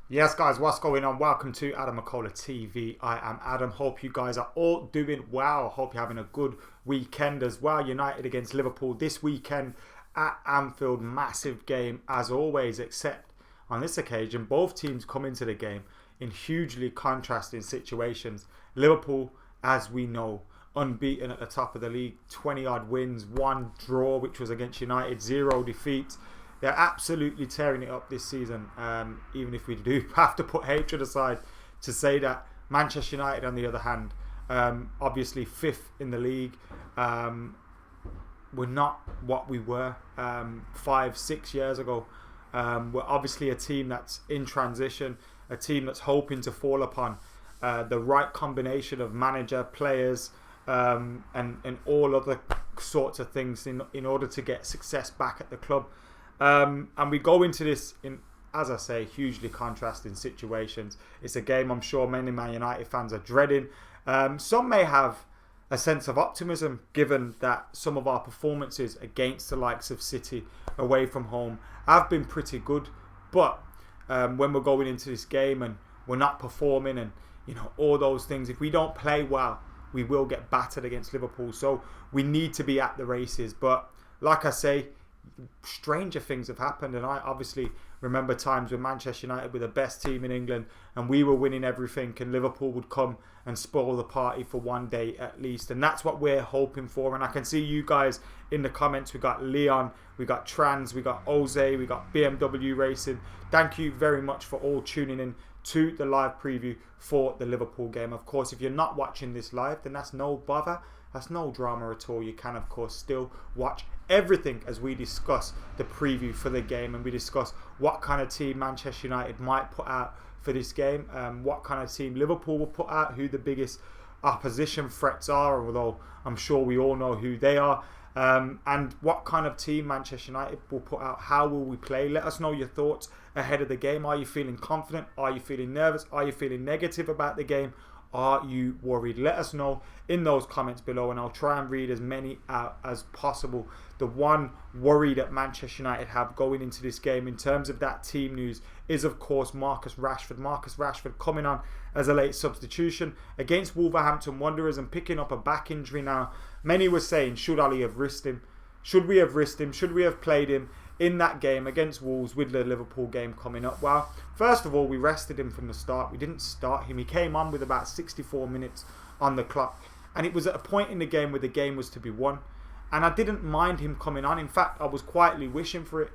Yes, guys, what's going on? Welcome to Adam McKola TV. I am Adam. Hope you guys are all doing well. Hope you're having a good weekend as well. United against Liverpool this weekend at Anfield. Massive game as always, except on this occasion, both teams come into the game in hugely contrasting situations. Liverpool, as we know, unbeaten at the top of the league, 20-odd wins, 1 draw, which was against United, 0 defeats. They're absolutely tearing it up this season, even if we do have to put hatred aside to say that Manchester United, on the other hand, obviously 5th in the league, we're not what we were 5-6 years ago. We're obviously a team that's in transition, a team that's hoping to fall upon the right combination of manager, players, and all other sorts of things in order to get success back at the club. And we go into this in, as I say, hugely contrasting situations. It's a game I'm sure many Man United fans are dreading. Some may have a sense of optimism given that some of our performances against the likes of City away from home have been pretty good. But when we're going into this game and we're not performing and all those things, if we don't play well, we will get battered against Liverpool. So we need to be at the races. But like I say, stranger things have happened, and I obviously remember times when Manchester United were the best team in England and we were winning everything, and Liverpool would come and spoil the party for one day at least, and that's what we're hoping for. And I can see you guys in the comments. We got Leon, we got Trans, we got Oze, we got BMW Racing. Thank you very much for all tuning in to the live preview for the Liverpool game. Of course, if you're not watching this live, then that's no bother. That's no drama at all. You can, of course, still watch everything as we discuss the preview for the game and we discuss what kind of team Manchester United might put out for this game, what kind of team Liverpool will put out, who the biggest opposition threats are, although I'm sure we all know who they are, and what kind of team Manchester United will put out. How will we play? Let us know your thoughts ahead of the game. Are you feeling confident? Are you feeling nervous? Are you feeling negative about the game? Are you worried? Let us know in those comments below, and I'll try and read as many out as possible. The one worry that Manchester United have going into this game in terms of that team news is, of course, Marcus Rashford. Marcus Rashford coming on as a late substitution against Wolverhampton Wanderers and picking up a back injury now. Many were saying, should Ali have risked him? Should we have risked him? Should we have played him in that game against Wolves with the Liverpool game coming up? Well, first of all, we rested him from the start. We didn't start him. He came on with about 64 minutes on the clock, and it was at a point in the game where the game was to be won, and I didn't mind him coming on. In fact, I was quietly wishing for it,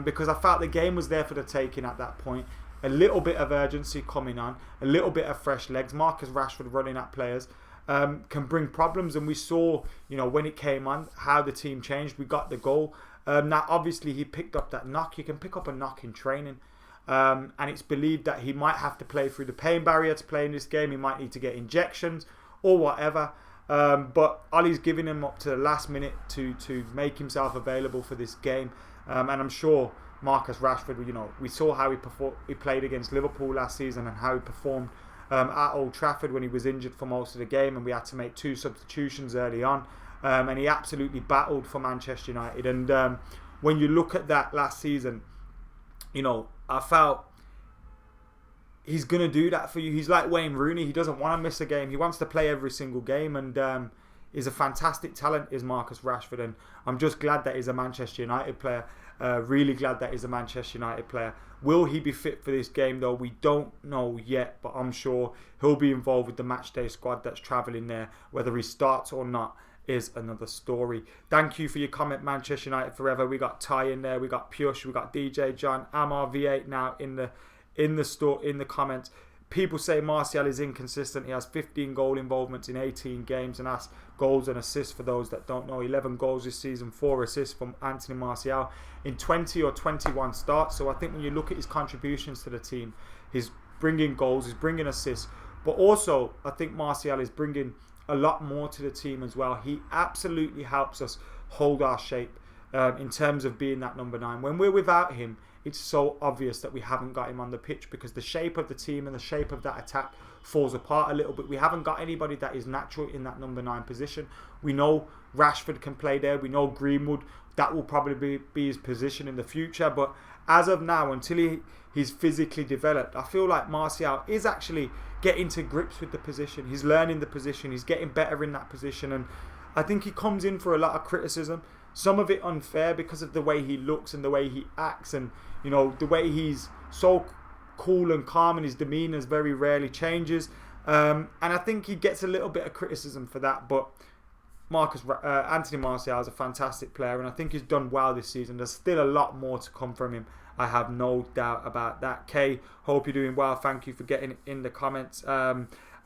because I felt the game was there for the taking at that point. A little bit of urgency coming on, a little bit of fresh legs. Marcus Rashford running at players can bring problems, and we saw, when it came on, how the team changed. We got the goal. Now, obviously, he picked up that knock. You can pick up a knock in training. And it's believed that he might have to play through the pain barrier to play in this game. He might need to get injections or whatever. But Ollie's giving him up to the last minute to make himself available for this game. And I'm sure Marcus Rashford, we saw how he played against Liverpool last season and how he performed at Old Trafford when he was injured for most of the game, and we had to make 2 substitutions early on. And he absolutely battled for Manchester United. And when you look at that last season, I felt he's going to do that for you. He's like Wayne Rooney. He doesn't want to miss a game. He wants to play every single game. And he's a fantastic talent, is Marcus Rashford. And I'm just glad that he's a Manchester United player. Really glad that he's a Manchester United player. Will he be fit for this game, though? We don't know yet, but I'm sure he'll be involved with the matchday squad that's travelling there. Whether he starts or not is another story. Thank you for your comment, Manchester United Forever. We got Ty in there, we got Push, we got DJ John, Amar V8 now in the comments. People say Martial is inconsistent. He has 15 goal involvements in 18 games, and that's goals and assists for those that don't know. 11 goals this season, 4 assists from Anthony Martial in 20 or 21 starts. So I think when you look at his contributions to the team, he's bringing goals, he's bringing assists, but also I think Martial is bringing a lot more to the team as well. He absolutely helps us hold our shape in terms of being that number 9. When we're without him, it's so obvious that we haven't got him on the pitch, because the shape of the team and the shape of that attack falls apart a little bit. We haven't got anybody that is natural in that number 9 position. We know Rashford can play there. We know Greenwood, that will probably be his position in the future. But as of now, until he's physically developed, I feel like Martial is actually getting to grips with the position. He's learning the position. He's getting better in that position. And I think he comes in for a lot of criticism. Some of it unfair because of the way he looks and the way he acts, and the way he's so cool and calm, and his demeanour very rarely changes. And I think he gets a little bit of criticism for that. But Anthony Martial is a fantastic player, and I think he's done well this season. There's still a lot more to come from him. I have no doubt about that. Kay, hope you're doing well. Thank you for getting in the comments.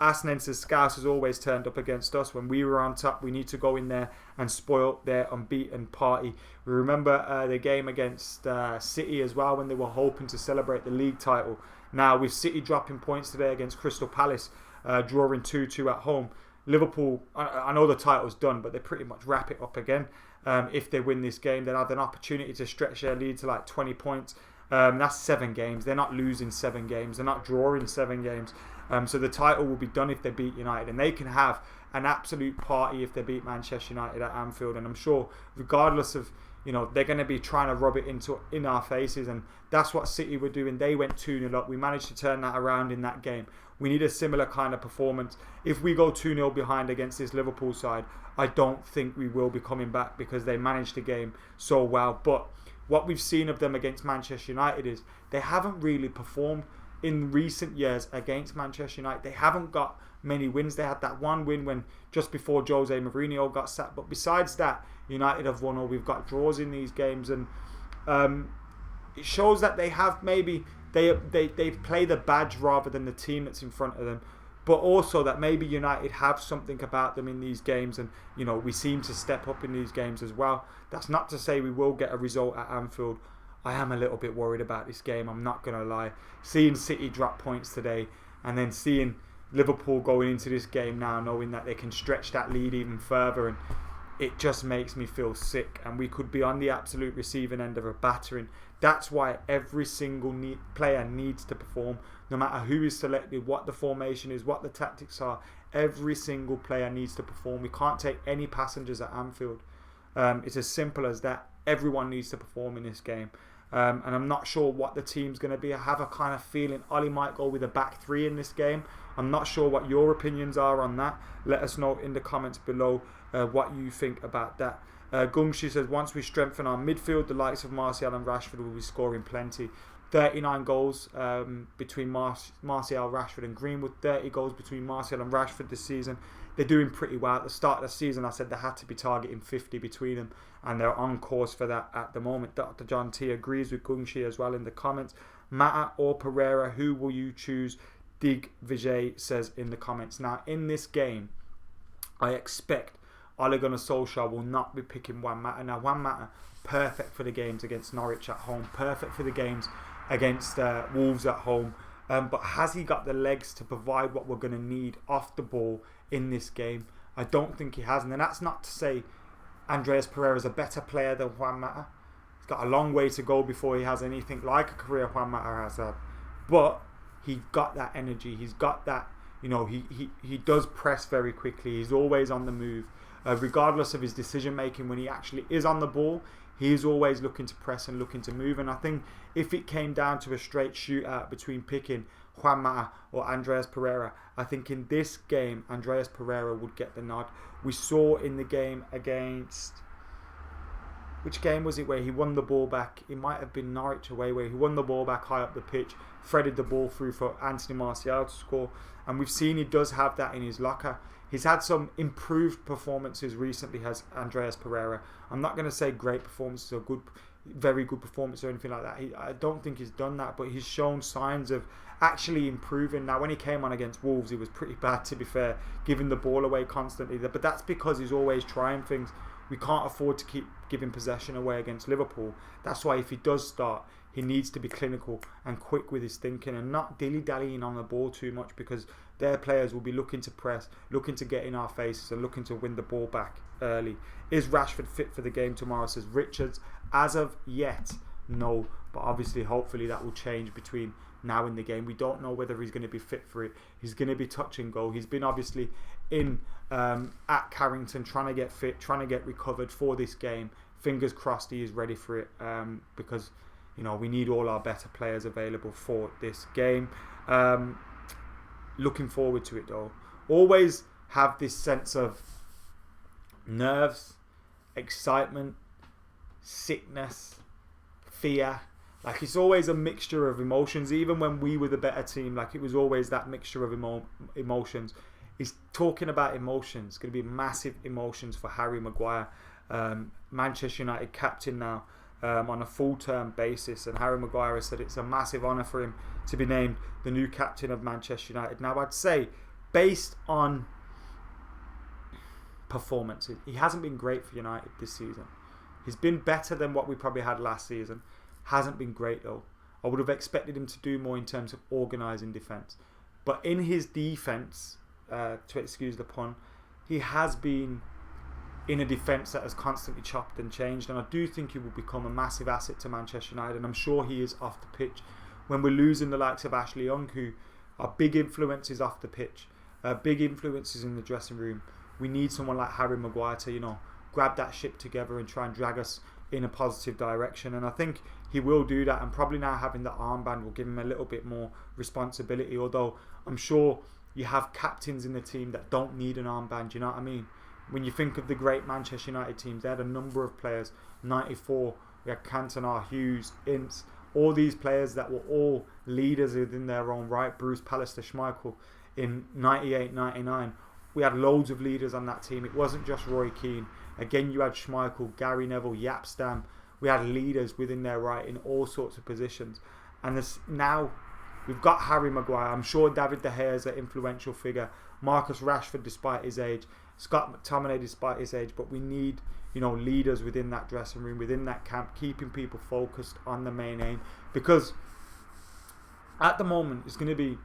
Asnen says, Scouse has always turned up against us. When we were on top, we need to go in there and spoil their unbeaten party. We remember the game against City as well, when they were hoping to celebrate the league title. Now, with City dropping points today against Crystal Palace, drawing 2-2 at home, Liverpool, I know the title's done, but they pretty much wrap it up again. If they win this game, they'll have an opportunity to stretch their lead to like 20 points. That's 7 games. They're not losing 7 games. They're not drawing 7 games. So the title will be done if they beat United, and they can have an absolute party if they beat Manchester United at Anfield. And I'm sure, regardless of, they're going to be trying to rub it in our faces, and that's what City were doing. They went 2-0 up. We managed to turn that around in that game. We need a similar kind of performance. If we go 2-0 behind against this Liverpool side, I don't think we will be coming back, because they managed the game so well. But what we've seen of them against Manchester United is they haven't really performed in recent years against Manchester United. They haven't got many wins. They had that one win when just before Jose Mourinho got sacked. But besides that, United have won, or we've got draws in these games, and it shows that they have they've played the badge rather than the team that's in front of them. But also that maybe United have something about them in these games, and we seem to step up in these games as well. That's not to say we will get a result at Anfield. I am a little bit worried about this game, I'm not going to lie. Seeing City drop points today, and then seeing Liverpool going into this game now knowing that they can stretch that lead even further, and it just makes me feel sick, and we could be on the absolute receiving end of a battering. That's why every single player needs to perform, no matter who is selected, what the formation is, what the tactics are. Every single player needs to perform. We can't take any passengers at Anfield. It's as simple as that. Everyone needs to perform in this game. And I'm not sure what the team's going to be. I have a kind of feeling Ollie might go with a back 3 in this game. I'm not sure what your opinions are on that. Let us know in the comments below what you think about that. Gungshi says, once we strengthen our midfield, the likes of Martial and Rashford will be scoring plenty. 39 goals between Martial, Rashford and Greenwood. 30 goals between Martial and Rashford this season. They're doing pretty well. At the start of the season, I said they had to be targeting 50 between them, and they're on course for that at the moment. Dr. John T agrees with Gungshi as well in the comments. Mata or Pereira, who will you choose? Dig Vijay says in the comments. Now, in this game, I expect Ole Gunnar Solskjaer will not be picking Juan Mata. Now, Juan Mata, perfect for the games against Norwich at home, perfect for the games against Wolves at home. But has he got the legs to provide what we're going to need off the ball in this game? I don't think he has. And that's not to say Andreas Pereira is a better player than Juan Mata. He's got a long way to go before he has anything like a career Juan Mata has had. But he got that energy. He's got that, he does press very quickly. He's always on the move. Regardless of his decision making when he actually is on the ball, he is always looking to press and looking to move. And I think if it came down to a straight shootout between picking Juan Mata or Andreas Pereira, I think in this game Andreas Pereira would get the nod. We saw in the game against, which game was it where he won the ball back? It might have been Norwich away, where he won the ball back high up the pitch, threaded the ball through for Anthony Martial to score. And we've seen he does have that in his locker. He's had some improved performances recently, has Andreas Pereira. I'm not going to say great performances or very good performance or anything like that. I don't think he's done that, but he's shown signs of actually improving. Now, when he came on against Wolves, he was pretty bad, to be fair, giving the ball away constantly. But that's because he's always trying things. We can't afford to keep giving possession away against Liverpool. That's why if he does start, he needs to be clinical and quick with his thinking and not dilly-dallying on the ball too much, because their players will be looking to press, looking to get in our faces and looking to win the ball back early. Is Rashford fit for the game tomorrow, says Richards. As of yet, no. But obviously, hopefully that will change between now in the game. We don't know whether he's going to be fit for it. He's going to be touch and go. He's been obviously in at Carrington trying to get fit, trying to get recovered for this game. Fingers crossed he is ready for it, because we need all our better players available for this game. Looking forward to it though. Always have this sense of nerves, excitement, sickness, fear. Like, it's always a mixture of emotions. Even when we were the better team, like, it was always that mixture of emotions. He's talking about emotions. It's going to be massive emotions for Harry Maguire, Manchester United captain now, on a full-term basis. And Harry Maguire has said it's a massive honour for him to be named the new captain of Manchester United. Now, I'd say, based on performances, he hasn't been great for United this season. He's been better than what we probably had last season. Hasn't been great though. I would have expected him to do more in terms of organising defence. But in his defence, to excuse the pun, he has been in a defence that has constantly chopped and changed. And I do think he will become a massive asset to Manchester United. And I'm sure he is off the pitch. When we're losing the likes of Ashley Young, who are big influences off the pitch, big influences in the dressing room, we need someone like Harry Maguire to, grab that ship together and try and drag us in a positive direction. And I think he will do that, and probably now having the armband will give him a little bit more responsibility, although I'm sure you have captains in the team that don't need an armband, you know what I mean? When you think of the great Manchester United teams, they had a number of players. 94, we had Cantona, Hughes, Ince, all these players that were all leaders within their own right. Bruce Pallister, Schmeichel in 98, 99. We had loads of leaders on that team. It wasn't just Roy Keane. Again, you had Schmeichel, Gary Neville, Yapstam. We had leaders within their right in all sorts of positions. And now we've got Harry Maguire. I'm sure David De Gea is an influential figure. Marcus Rashford, despite his age. Scott McTominay, despite his age. But we need, leaders within that dressing room, within that camp, keeping people focused on the main aim. Because at the moment, it's going to be,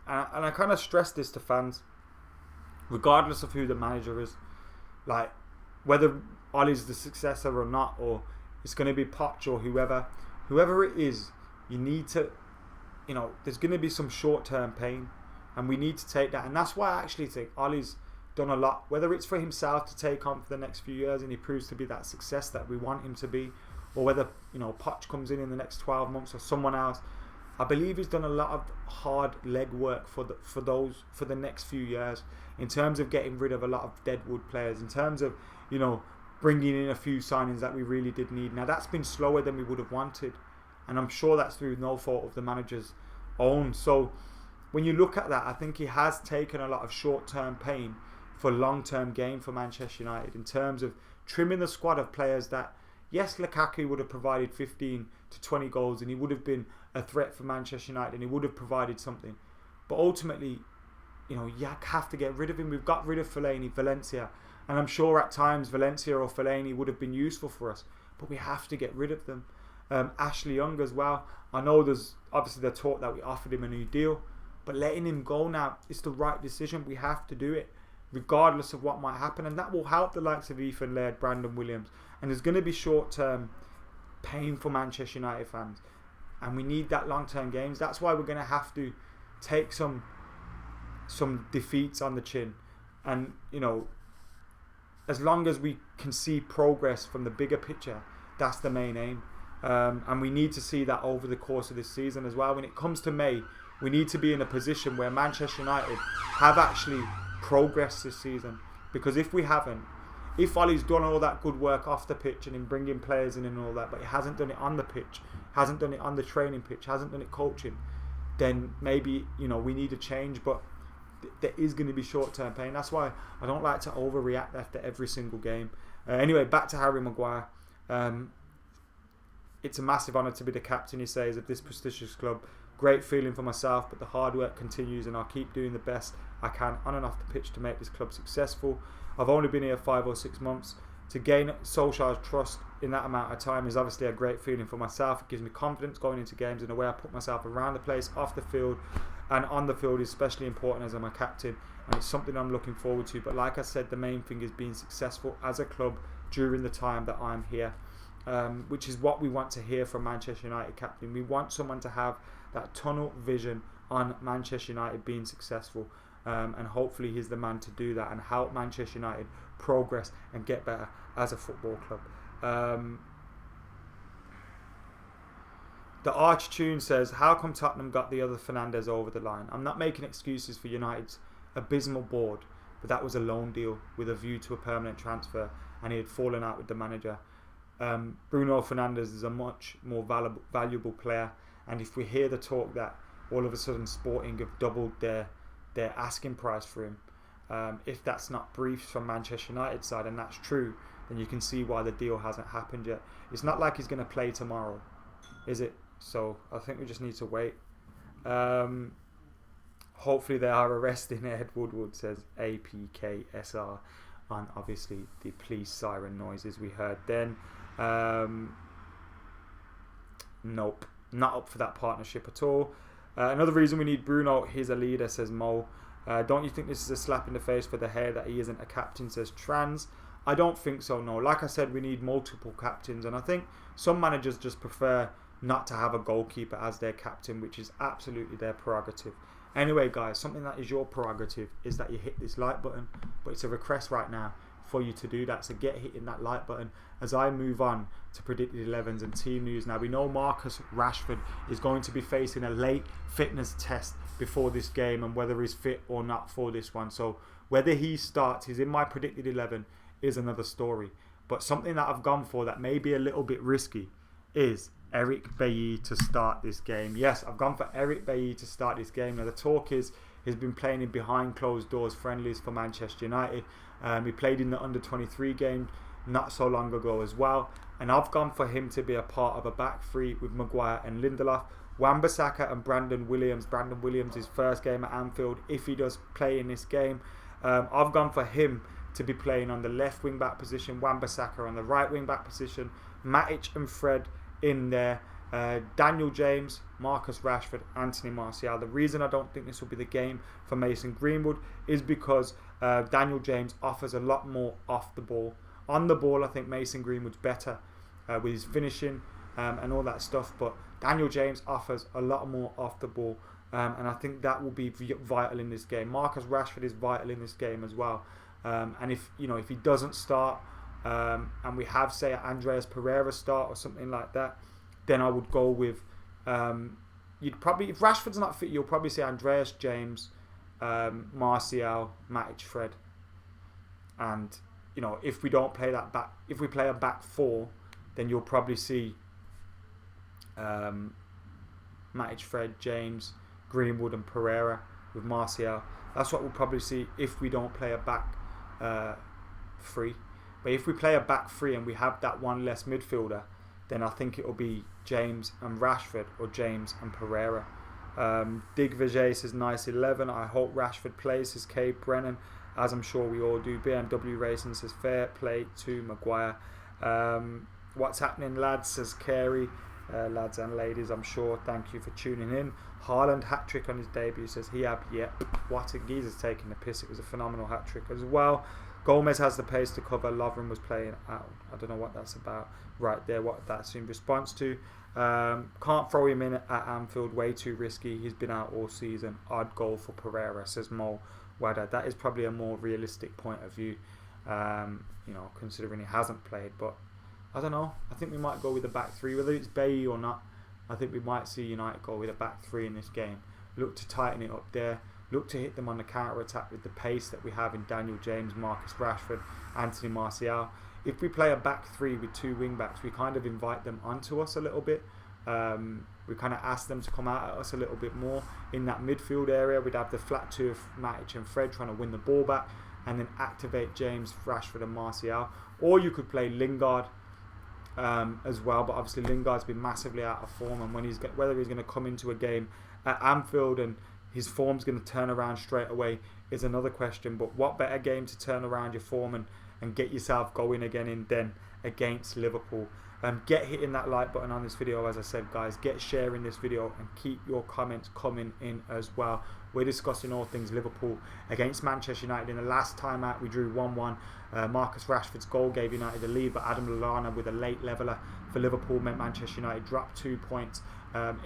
and I kind of stress this to fans, regardless of who the manager is, like whether Ollie's the successor or not, or it's going to be Poch or whoever it is, you need to, there's going to be some short-term pain, and we need to take that. And that's why I actually think Ollie's done a lot, whether it's for himself to take on for the next few years and he proves to be that success that we want him to be, or whether Poch comes in the next 12 months or someone else. I believe he's done a lot of hard leg work for the next few years, in terms of getting rid of a lot of deadwood players, in terms of bringing in a few signings that we really did need. Now that's been slower than we would have wanted, and I'm sure that's through no fault of the manager's own. So when you look at that, I think he has taken a lot of short-term pain for long-term gain for Manchester United, in terms of trimming the squad of players that, yes, Lukaku would have provided 15 to 20 goals and he would have been a threat for Manchester United and he would have provided something. But ultimately, you have to get rid of him. We've got rid of Fellaini, Valencia, and I'm sure at times Valencia or Fellaini would have been useful for us, but we have to get rid of them. Ashley Young as well. I know there's obviously the talk that we offered him a new deal, but letting him go now is the right decision. We have to do it, regardless of what might happen, and that will help the likes of Ethan Laird, Brandon Williams. And there's going to be short-term pain for Manchester United fans, and we need that long-term gains. That's why we're going to have to take some defeats on the chin, and as long as we can see progress from the bigger picture, that's the main aim. And we need to see that over the course of this season as well. When it comes to May, we need to be in a position where Manchester United have actually progressed this season. Because if we haven't, if Ollie's done all that good work off the pitch and in bringing players in and all that, but he hasn't done it on the pitch, hasn't done it on the training pitch, hasn't done it coaching, then maybe we need a change. But there is going to be short-term pain. That's why I don't like to overreact after every single game. Anyway, back to Harry Maguire. It's a massive honour to be the captain, he says, of this prestigious club. Great feeling for myself, but the hard work continues and I'll keep doing the best I can on and off the pitch to make this club successful. I've only been here 5 or 6 months. To gain Solskjaer's trust in that amount of time is obviously a great feeling for myself. It gives me confidence going into games in the way I put myself around the place, off the field, and on the field is especially important as I'm a captain, and it's something I'm looking forward to. But like I said, the main thing is being successful as a club during the time that I'm here, which is what we want to hear from Manchester United captain. We want someone to have that tunnel vision on Manchester United being successful. And hopefully he's the man to do that and help Manchester United progress and get better as a football club. The Arch Tune says, how come Tottenham got the other Fernandes over the line? I'm not making excuses for United's abysmal board, but that was a loan deal with a view to a permanent transfer, and he had fallen out with the manager. Bruno Fernandes is a much more valuable player, and if we hear the talk that all of a sudden Sporting have doubled their asking price for him, if that's not briefed from Manchester United side, and that's true, then you can see why the deal hasn't happened yet. It's not like he's going to play tomorrow, is it? So I think we just need to wait. Hopefully they are arresting Ed Woodward, says APKSR, on obviously the police siren noises we heard then. Nope, not up for that partnership at all. Another reason we need Bruno, he's a leader, says Mo. Don't you think this is a slap in the face for the hair that he isn't a captain, says Trans. I don't think so, no. Like I said, we need multiple captains, and I think some managers just prefer not to have a goalkeeper as their captain, which is absolutely their prerogative. Anyway, guys, something that is your prerogative is that you hit this like button, but it's a request right now for you to do that, so get hitting that like button as I move on to predicted 11s and team news. Now, we know Marcus Rashford is going to be facing a late fitness test before this game, and whether he's fit or not for this one, so whether he starts, he's in my predicted 11, is another story. But something that I've gone for that may be a little bit risky is Eric Bailly to start this game. Yes, I've gone for Eric Bailly to start this game. Now, the talk is he's been playing in behind closed doors friendlies for Manchester United. He played in the under-23 game not so long ago as well. And I've gone for him to be a part of a back three with Maguire and Lindelof. Wan-Bissaka and Brandon Williams. Brandon Williams, his first game at Anfield, if he does play in this game. I've gone for him to be playing on the left wing-back position, Wan-Bissaka on the right wing-back position, Matic and Fred in there, Daniel James, Marcus Rashford, Anthony Martial. The reason I don't think this will be the game for Mason Greenwood is because Daniel James offers a lot more off the ball. On the ball, I think Mason Greenwood's better with his finishing and all that stuff, but Daniel James offers a lot more off the ball, and I think that will be vital in this game. Marcus Rashford is vital in this game as well, and if he doesn't start, and we have, say, Andreas Pereira start or something like that, then I would go with you'd probably, if Rashford's not fit, you'll probably say Andreas, James, Martial, Matic, Fred. And if we don't play that back, if we play a back four, then you'll probably see Matic, Fred, James, Greenwood and Pereira with Martial. That's what we'll probably see if we don't play a back three. But if we play a back three and we have that one less midfielder, then I think it will be James and Rashford or James and Pereira. Dig Vijay says nice 11. I hope Rashford plays, says Cade Brennan, as I'm sure we all do. BMW Racing says fair play to Maguire. What's happening, lads, says Carey. Lads and ladies, I'm sure, thank you for tuning in. Haaland hat-trick on his debut, says yep. What a geezer's taking the piss. It was a phenomenal hat-trick as well. Gomez has the pace to cover. Lovren was playing out. I don't know what that's about right there, what that's in response to. Can't throw him in at Anfield, way too risky. He's been out all season. Odd goal for Pereira, says Mo Wada. That is probably a more realistic point of view, considering he hasn't played. But I don't know. I think we might go with the back three, whether it's Bailly or not. I think we might see United go with a back three in this game. Look to tighten it up there. Look to hit them on the counter-attack with the pace that we have in Daniel James, Marcus Rashford, Anthony Martial. If we play a back three with two wing-backs, we kind of invite them onto us a little bit. We kind of ask them to come out at us a little bit more. In that midfield area, we'd have the flat two of Matic and Fred trying to win the ball back and then activate James, Rashford and Martial. Or you could play Lingard as well, but obviously Lingard's been massively out of form, and when whether he's going to come into a game at Anfield and his form's going to turn around straight away is another question. But what better game to turn around your form and get yourself going again in than against Liverpool? Get hitting that like button on this video, as I said, guys. Get sharing this video and keep your comments coming in as well. We're discussing all things Liverpool against Manchester United. In the last time out, we drew 1-1. Marcus Rashford's goal gave United the lead, but Adam Lallana with a late leveller for Liverpool meant Manchester United dropped 2 points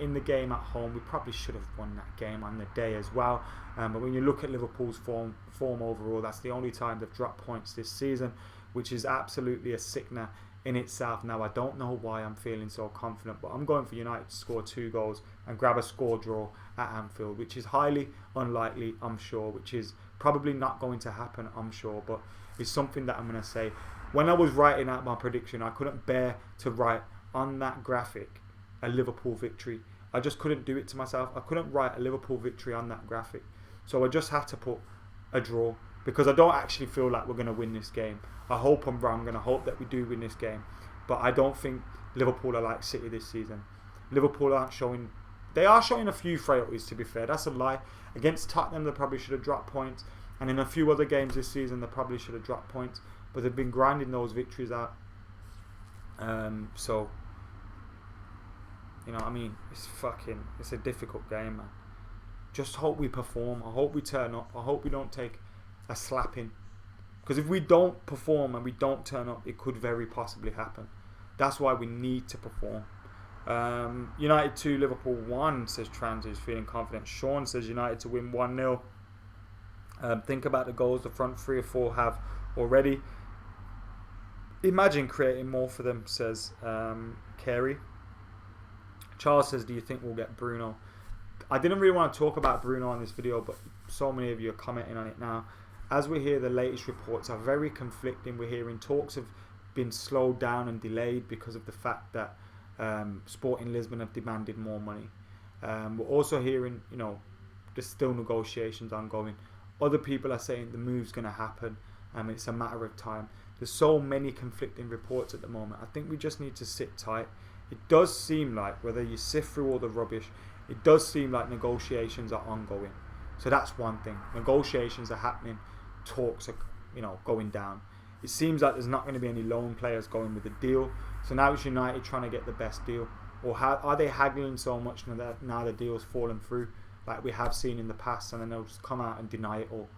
in the game at home. We probably should have won that game on the day as well. But when you look at Liverpool's form overall, that's the only time they've dropped points this season, which is absolutely a sickener in itself. Now, I don't know why I'm feeling so confident, but I'm going for United to score 2 goals and grab a score draw at Anfield, which is highly unlikely, I'm sure, which is probably not going to happen, I'm sure, but it's something that I'm going to say. When I was writing out my prediction, I couldn't bear to write on that graphic a Liverpool victory. I just couldn't do it to myself. I couldn't write a Liverpool victory on that graphic. So I just had to put a draw, because I don't actually feel like we're going to win this game. I hope I'm wrong, and I hope that we do win this game. But I don't think Liverpool are like City this season. Liverpool aren't showing... They are showing a few frailties, to be fair. That's a lie. Against Tottenham, they probably should have dropped points. And in a few other games this season, they probably should have dropped points. But they've been grinding those victories out. So, you know what I mean? It's a difficult game, man. Just hope we perform. I hope we turn up. I hope we don't take a slapping. Because if we don't perform and we don't turn up, it could very possibly happen. That's why we need to perform. United 2, Liverpool 1, says Trans, is feeling confident. Sean says United to win 1-0. Think about the goals the front 3 or 4 have already. Imagine creating more for them, says Carey. Charles says, do you think we'll get Bruno? I didn't really want to talk about Bruno on this video, but so many of you are commenting on it now. As we hear, the latest reports are very conflicting. We're hearing talks have been slowed down and delayed because of the fact that Sporting Lisbon have demanded more money. We're also hearing, you know, there's still negotiations ongoing. Other people are saying the move's going to happen. It's a matter of time. There's so many conflicting reports at the moment. I think we just need to sit tight. It does seem like, whether you sift through all the rubbish, it does seem like negotiations are ongoing. So that's one thing. Negotiations are happening. Talks are, you know, going down. It seems like there's not going to be any loan players going with the deal. So now it's United trying to get the best deal. Or are they haggling so much now the deal's fallen through, like we have seen in the past, and then they'll just come out and deny it all.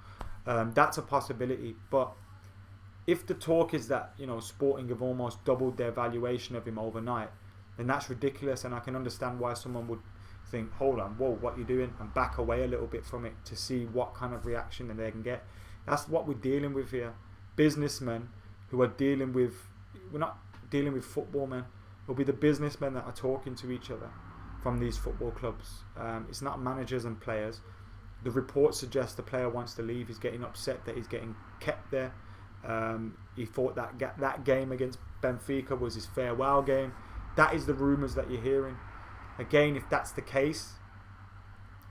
That's a possibility. But if the talk is that, you know, Sporting have almost doubled their valuation of him overnight, then that's ridiculous, and I can understand why someone would think, hold on, whoa, what are you doing? And back away a little bit from it to see what kind of reaction that they can get. That's what we're dealing with here. Businessmen who are dealing with... We're not dealing with football men. It'll be the businessmen that are talking to each other from these football clubs. It's not managers and players. The report suggests the player wants to leave. He's getting upset that he's getting kept there. He thought that game against Benfica was his farewell game. That is the rumours that you're hearing. Again, if that's the case,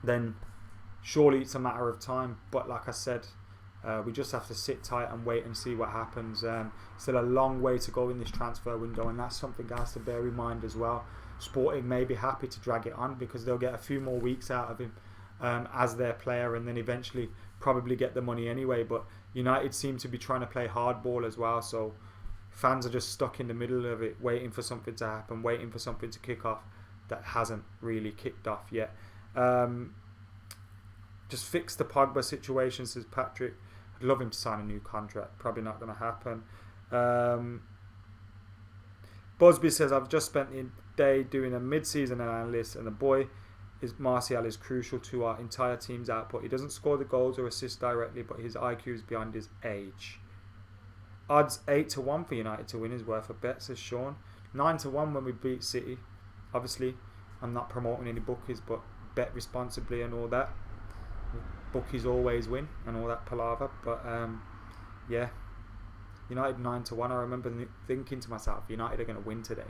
then surely it's a matter of time. But like I said, we just have to sit tight and wait and see what happens. Still a long way to go in this transfer window, and that's something else to bear in mind as well. Sporting may be happy to drag it on because they'll get a few more weeks out of him as their player, and then eventually probably get the money anyway. But United seem to be trying to play hardball as well, so fans are just stuck in the middle of it, waiting for something to happen, waiting for something to kick off that hasn't really kicked off yet. Just fix the Pogba situation, says Patrick. I'd love him to sign a new contract. Probably not going to happen. Busby says, I've just spent the day doing a mid-season analysis, and the boy Martial is crucial to our entire team's output. He doesn't score the goals or assist directly, but his IQ is beyond his age. Odds 8-1 for United to win is worth a bet, says Sean. 9-1 when we beat City. Obviously, I'm not promoting any bookies, but bet responsibly and all that. Bookies always win and all that palaver. But yeah, United 9-1. I remember thinking to myself, United are going to win today,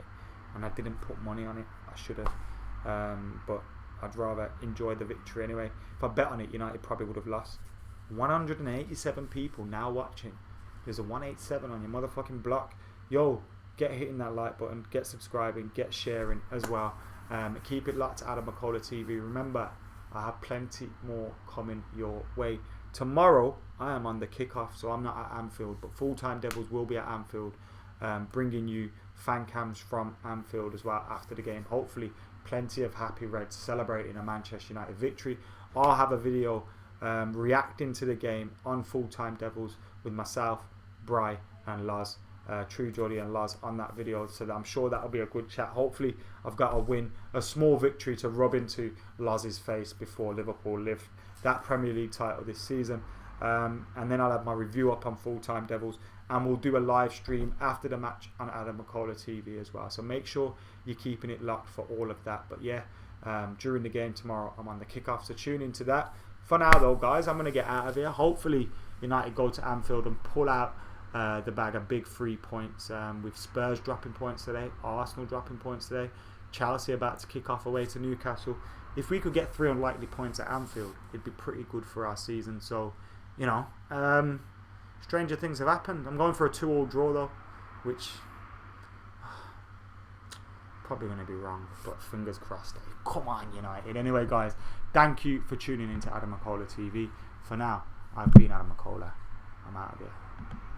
and I didn't put money on it. I should have, but I'd rather enjoy the victory anyway. If I bet on it, United probably would have lost. 187 people now watching. There's a 187 on your motherfucking block. Yo, get hitting that like button, get subscribing, get sharing as well. Keep it locked out of McKola TV. Remember, I have plenty more coming your way. Tomorrow, I am on the kickoff, so I'm not at Anfield, but Full Time Devils will be at Anfield, bringing you fan cams from Anfield as well after the game. Hopefully plenty of happy Reds celebrating a Manchester United victory. I'll have a video reacting to the game on Full Time Devils with myself, Bry and Laz, True Jolly and Laz on that video, so that I'm sure that'll be a good chat. Hopefully I've got a win, a small victory to rub into Laz's face before Liverpool lift that Premier League title this season. And then I'll have my review up on Full Time Devils, and we'll do a live stream after the match on Adam McKola TV as well. So make sure you're keeping it locked for all of that. But yeah, during the game tomorrow, I'm on the kickoff, so tune into that. For now though, guys, I'm going to get out of here. Hopefully United go to Anfield and pull out the bag of big 3 points, with Spurs dropping points today, Arsenal dropping points today, Chelsea about to kick off away to Newcastle. If we could get 3 unlikely points at Anfield, it'd be pretty good for our season. So, you know, stranger things have happened. I'm going for a 2-2 draw though, which probably going to be wrong, but fingers crossed. Come on, United. Anyway, guys, thank you for tuning in to Adam McKola TV. For now, I've been Adam McKola. I'm out of here.